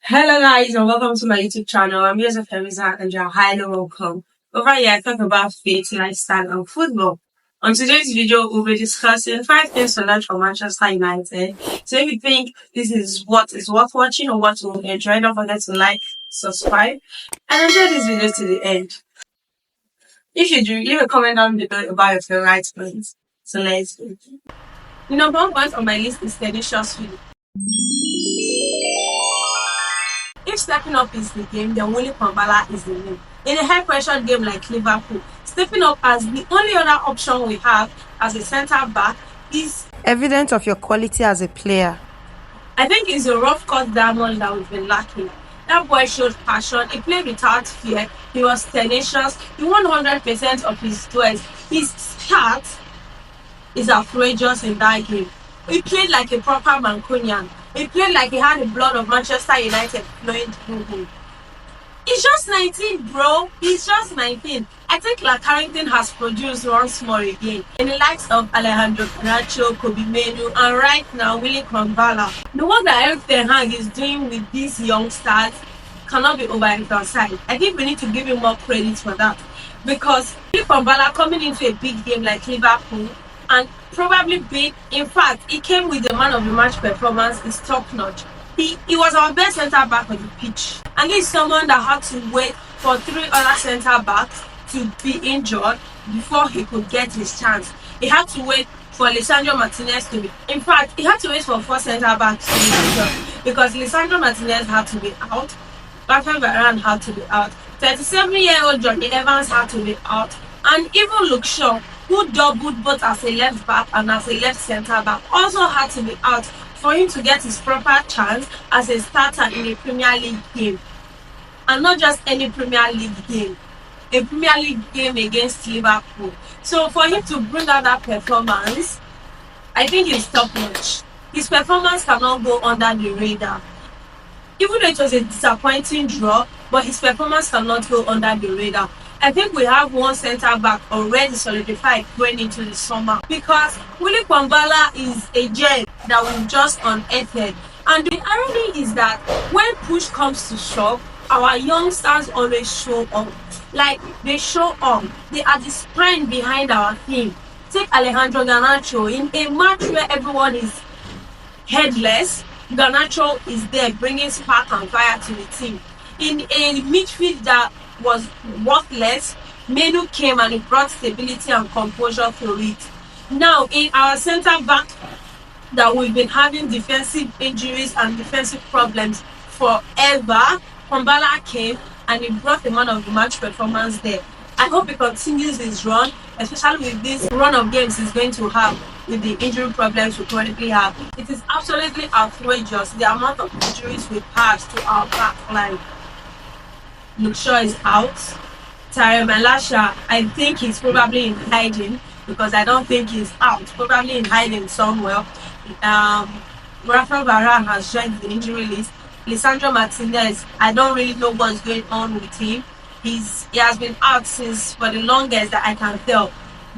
Hello guys and welcome to my YouTube channel. I'm Ihezue Theresa and you're highly welcome. Over here I talk about faith, lifestyle and football. On today's video we'll be discussing 5 things to learn from Manchester United. So if you think this is what is worth watching or what you'll enjoy, don't forget to like, subscribe and enjoy this video to the end. If you do, leave a comment down below about your favorite points. So let's go. The number one point on my list is Tenacious. If stepping up is the game, then Kwambala is the name. In a high-pressure game like Liverpool, stepping up as the only other option we have as a centre-back is evidence of your quality as a player. I think it's a rough-cut diamond that we've been lacking. That boy showed passion, he played without fear, he was tenacious, he won 100% of his duels. His start is outrageous in that game. He played like a proper Mancunian. He played like he had the blood of Manchester United flowing through him. He's just 19, bro. He's just 19. I think Carrington has produced once more again. In the likes of Alejandro Garnacho, manU, and right now, Kwambala. The work that Eric Ten Hag is doing with these young stars cannot be overemphasized. I think we need to give him more credit for that. Because Kwambala coming into a big game like Liverpool, and probably in fact, he came with the man of the match performance is top notch. He was our best centre back on the pitch, and he's someone that had to wait for 3 other centre backs to be injured before he could get his chance. He had to wait for Lisandro Martinez to be. In fact, he had to wait for 4 centre backs to be injured because Lisandro Martinez had to be out, Rafael Varane had to be out, 37-year-old Johnny Evans had to be out, and even Luke Shaw, who doubled both as a left back and as a left centre back, also had to be out for him to get his proper chance as a starter in a Premier League game. And not just any Premier League game, a Premier League game against Liverpool. So for him to bring out that performance, I think it's top notch. His performance cannot go under the radar. Even though it was a disappointing draw, but his performance cannot go under the radar. I think we have one centre back already solidified going into the summer because Kwambala is a gem that we've just unearthed. And the irony is that when push comes to shove, our youngsters always show up. Like, they show up. They are the spine behind our team. Take Alejandro Garnacho. In a match where everyone is headless, Garnacho is there bringing spark and fire to the team. In a midfield that was worthless, manU came and it brought stability and composure to it. Now, in our centre back that we've been having defensive injuries and defensive problems forever, Kwambala came and he brought the man of the match performance there. I hope he continues his run, especially with this run of games he's going to have with the injury problems we currently have. It is absolutely outrageous the amount of injuries we've had to our back line. Luke Shaw is out. Theresa, I think he's probably in hiding because I don't think he's out. Probably in hiding somewhere. Rafael Varane has joined the injury list. Lisandro Martinez, I don't really know what's going on with him. He has been out since for the longest that I can tell.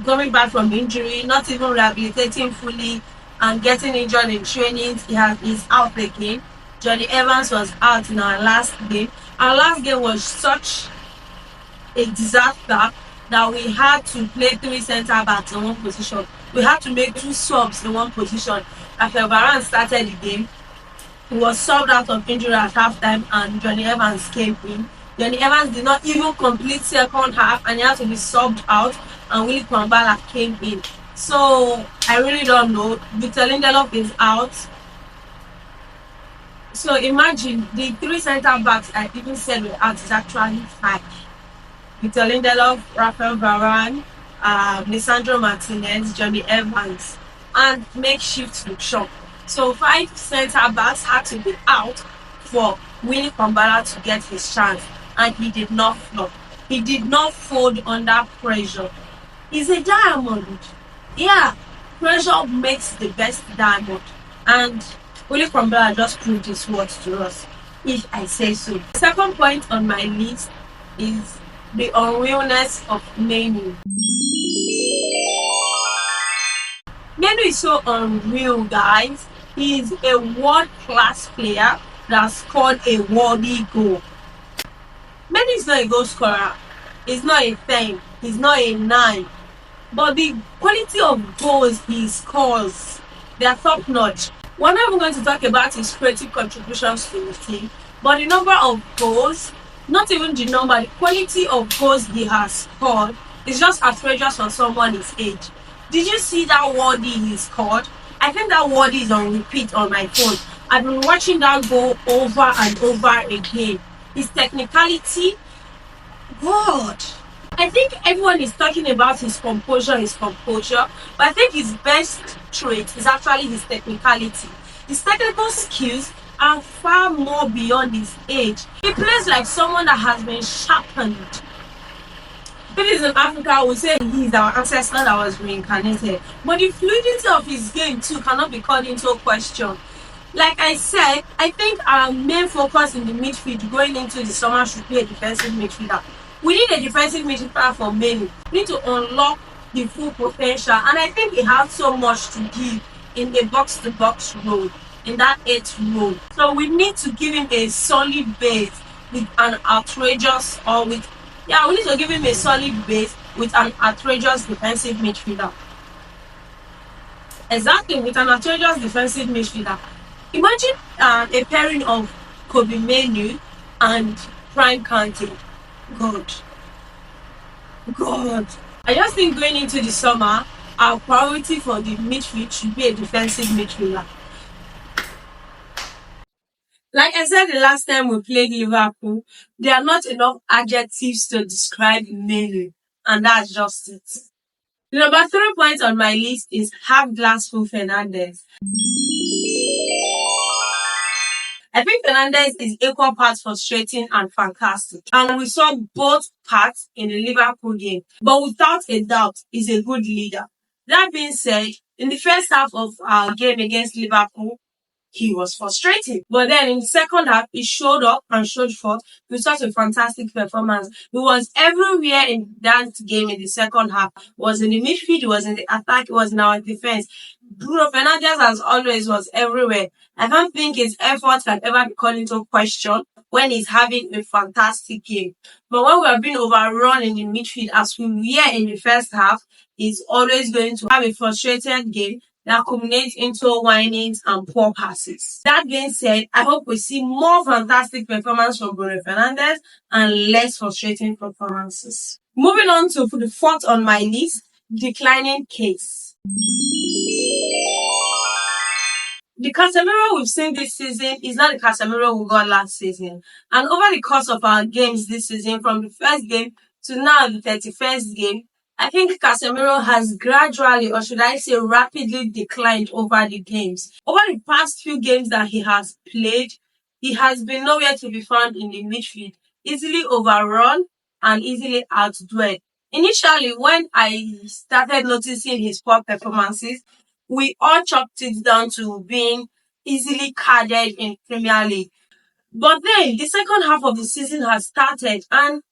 Coming back from injury, not even rehabilitating fully and getting injured in training, he's out again. Johnny Evans was out in our last game. Our last game was such a disaster that we had to play 3 centre backs in one position. We had to make 2 subs in one position. After Varane started the game, he was subbed out of injury at halftime and Johnny Evans came in. Johnny Evans did not even complete second half and he had to be subbed out, and Kwambala came in. So I really don't know. Victor Lindelof is out. So imagine the 3 centre backs I even said were out is actually 5. Victor Lindelof, Rafael Varane, Lisandro Martinez, Johnny Evans, and makeshift Luke Shaw. So 5 centre backs had to be out for Kwambala to get his chance, and he did not flop. He did not fold under pressure. He's a diamond. Yeah, pressure makes the best diamond, and Kwambala just proved his worth to us, if I say so. The second point on my list is the unrealness of manU. manU is so unreal, guys. He is a world-class player. that scored a worthy goal. Many is not a goal scorer. He's not a 10. He's not a 9. But the quality of goals he scores, they are top notch. We're not even going to talk about his creative contributions to the team, but the number of goals, not even the number, the quality of goals he has scored is just outrageous for someone his age. Did you see that wordy he scored? I think that wordy is on repeat on my phone. I've been watching that goal over and over again. His technicality, God. I think everyone is talking about his composure, but I think his best trait is actually his technicality. His technical skills are far more beyond his age. He plays like someone that has been sharpened. If it's in Africa, we say he's our ancestor that was reincarnated. But the fluidity of his game too cannot be called into question. Like I said, I think our main focus in the midfield going into the summer should be a defensive midfielder. We need a defensive midfielder for manU. We need to unlock the full potential, and I think he has so much to give in the box-to-box role, in that 8th role. So we need to give him a solid base with an outrageous, we need to give him a solid base with an outrageous defensive midfielder. Exactly, with an outrageous defensive midfielder. Imagine a pairing of Kobe Manu and Prime Kante. God. I just think going into the summer, our priority for the midfield should be a defensive midfielder. Like I said the last time we played Liverpool, there are not enough adjectives to describe manU, and that's just it. The number 3 point on my list is half glass full Fernandes. I think Fernandes is equal parts frustrating and fantastic. And we saw both parts in the Liverpool game. But without a doubt, he's a good leader. That being said, in the first half of our game against Liverpool, he was frustrating. But then in the second half, he showed up and showed forth with such a fantastic performance. He was everywhere in that game in the second half. He was in the midfield, he was in the attack, he was in our defense. Bruno Fernandes, as always, was everywhere. I don't think his effort can ever be called into question when he's having a fantastic game. But when we are being overrun in the midfield, as we were in the first half, he's always going to have a frustrated game that culminates into whinings and poor passes. That being said, I hope we see more fantastic performance from Bruno Fernandes and less frustrating performances. Moving on to the 4th on my list, declining case. The Casemiro we've seen this season is not the Casemiro we got last season. And over the course of our games this season, from the first game to now the 31st game, I think Casemiro has gradually, or should I say rapidly, declined over the games. Over the past few games that he has played, he has been nowhere to be found in the midfield, easily overrun and easily outdueled. Initially, when I started noticing his poor performances, we all chalked it down to being easily carded in Premier League. But then the second half of the season has started and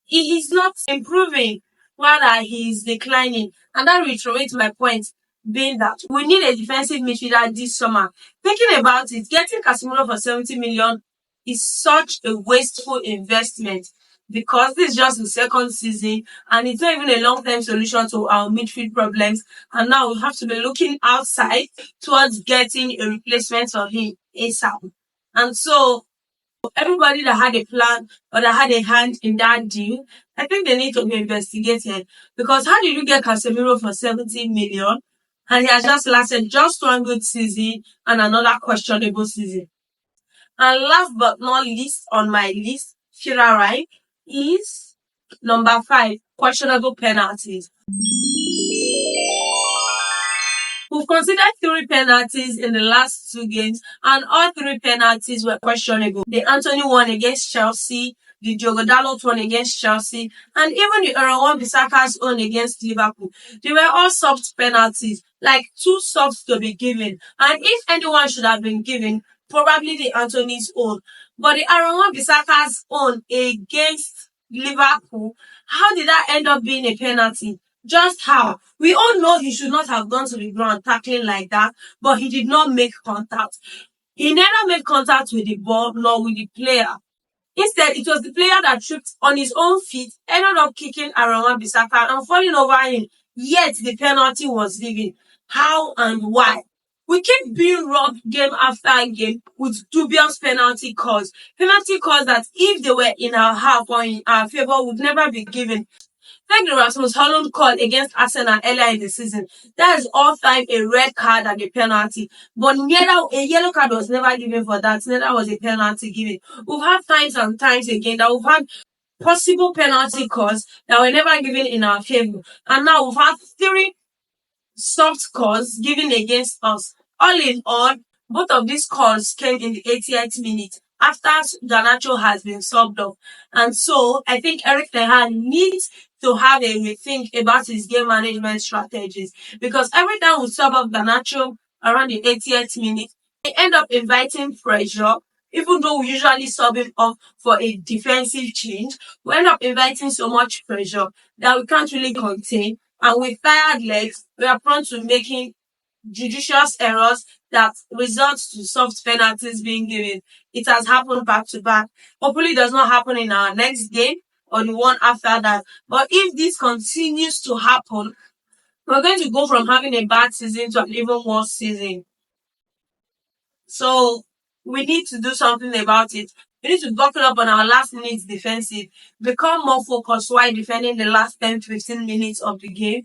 he is not improving, rather he is declining. And that reiterates my point, being that we need a defensive midfielder this summer. Thinking about it, getting Casemiro for 70 million is such a wasteful investment because this is just the second season and it's not even a long-term solution to our midfield problems. And now we have to be looking outside towards getting a replacement for him ASAP. And so everybody that had a plan or that had a hand in that deal, I think they need to be investigated. Because how did you get Casemiro for 70 million and he has just lasted just one good season and another questionable season? And last but not least on my list, Firarai, is number 5, questionable penalties. We've considered 3 penalties in the last 2 games, and all 3 penalties were questionable. The Anthony one against Chelsea, the Diogo Dalot one against Chelsea, and even the Aaron Bissaka's own against Liverpool. They were all soft penalties, like too soft to be given. And if anyone should have been given, probably the Anthony's own. But the Aaron Bissaka's own against Liverpool, how did that end up being a penalty? Just how? We all know he should not have gone to the ground tackling like that, but he did not make contact. He never made contact with the ball nor with the player. Instead, it was the player that tripped on his own feet, ended up kicking Aaron Bissaka and falling over him. Yet the penalty was given. How and why? We keep being robbed game after game with dubious penalty calls. Penalty calls that if they were in our half or in our favor would never be given. Like the Rasmus Holland call against Arsenal earlier in the season. That is all time a red card and a penalty. But neither a yellow card was never given for that. Neither was a penalty given. We've had times and times again that we've had possible penalty calls that were never given in our favor. And now we've had three soft calls given against us. All in all, both of these calls came in the 80th minute after Garnacho has been subbed off. And so I think Eric Ten Hag needs to have a rethink about his game management strategies, because every time we sub off Garnacho around the 80th minute, they end up inviting pressure. Even though we usually sub him off for a defensive change, we end up inviting so much pressure that we can't really contain. And with tired legs, we are prone to making judicious errors that result to soft penalties being given. It has happened back to back. Hopefully it does not happen in our next game or the one after that. But if this continues to happen, we're going to go from having a bad season to an even worse season. So we need to do something about it. We need to buckle up on our last minute defensive, become more focused while defending the last 10-15 minutes of the game,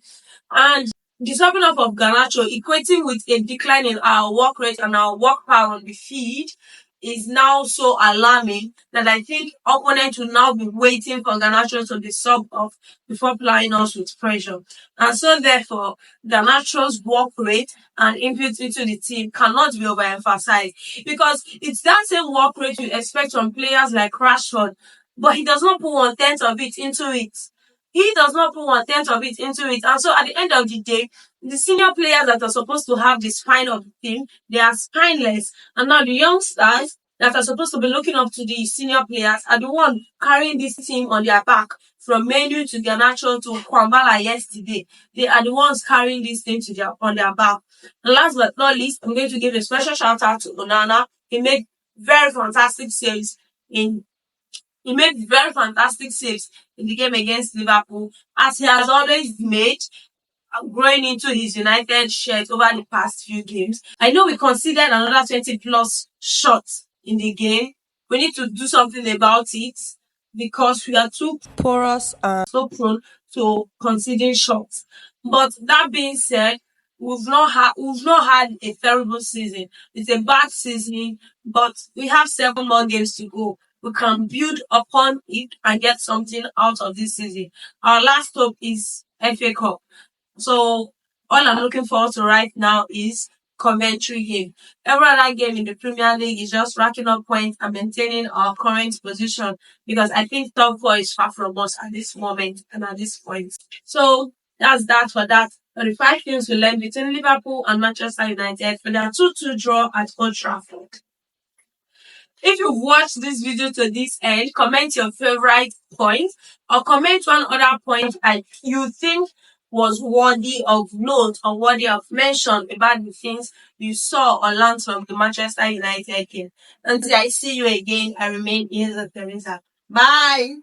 and the subbing up of Garnacho equating with a decline in our work rate and our work power on the field is now so alarming that I think opponents will now be waiting for Garnacho to be subbed off before plying us with pressure. And so therefore, Garnacho's work rate and input into the team cannot be overemphasized, because it's that same work rate you expect from players like Rashford, but he does not put 1/10 of it into it. He does not put 1/10 of it into it. And so at the end of the day, the senior players that are supposed to have the spine of the team, they are spineless. And now the youngsters that are supposed to be looking up to the senior players are the one carrying this team on their back. From manU to Garnacho to Kwambala yesterday, they are the ones carrying this thing on their back. And last but not least, I'm going to give a special shout out to Onana. He made very fantastic saves in he made very fantastic saves in the game against Liverpool, as he has always made, growing into his United shirt over the past few games. I know we conceded another 20 plus shots in the game. We need to do something about it, because we are too Porous and so prone to conceding shots. But that being said, we've not had a terrible season. It's a bad season, but we have 7 more games to go. We can build upon it and get something out of this season. Our last hope is FA Cup. So all I'm looking forward to right now is commentary game. Every other game in the Premier League is just racking up points and maintaining our current position, because I think top four is far from us at this moment and at this point. So that's that for that. 35 games we learned between Liverpool and Manchester United for their 2-2 draw at Old Trafford. If you've watched this video to this end, comment your favorite point or comment one other point that you think was worthy of note or worthy of mention about the things you saw or learned from the Manchester United game. Until I see you again, I remain Ihezue Theresa. Bye!